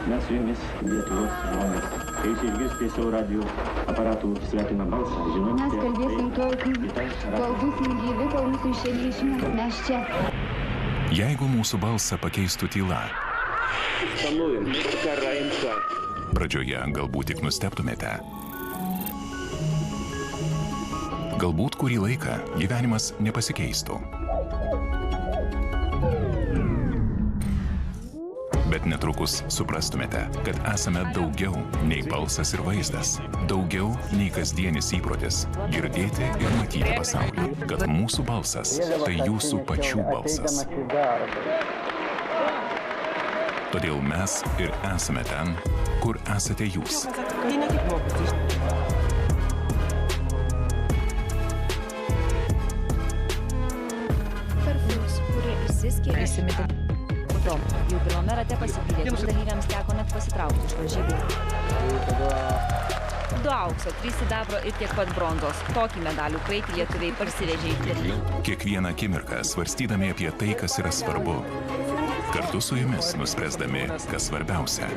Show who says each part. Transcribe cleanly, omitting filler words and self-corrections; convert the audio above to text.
Speaker 1: Mes su jumis Lietuvos žmonės. Kai jūs išgirsite savo radio aparatų svetimą balsą, žinokite...
Speaker 2: Mes kalbėsim tol, kol būsim gyvi, kol mūsų išėlė išmės, mes čia.
Speaker 3: Jeigu mūsų balsą pakeistų tyla, pradžioje galbūt tik nustebtumėte. Galbūt kurį laiką gyvenimas nepasikeistų. Bet netrukus suprastumėte, kad esame daugiau nei balsas ir vaizdas, daugiau nei kasdienis įprotis girdėti ir matyti pasaulį, kad mūsų balsas tai jūsų pačių balsas. Todėl mes ir esame ten, kur esate jūs.
Speaker 4: Perfus, kurie išsiskiria. Jau pirmame rate pasipylėtiems dalyviams teko net pasitraukti iš varžybų. 2 aukso, 3 sidabro ir tiek pat bronzos. Tokį medalių kraitį lietuviai parsivežė į Berlyną.
Speaker 3: Kiekvieną akimirką svarstydami apie tai, kas yra svarbu. Kartu su jumis nuspręsdami, kas svarbiausia.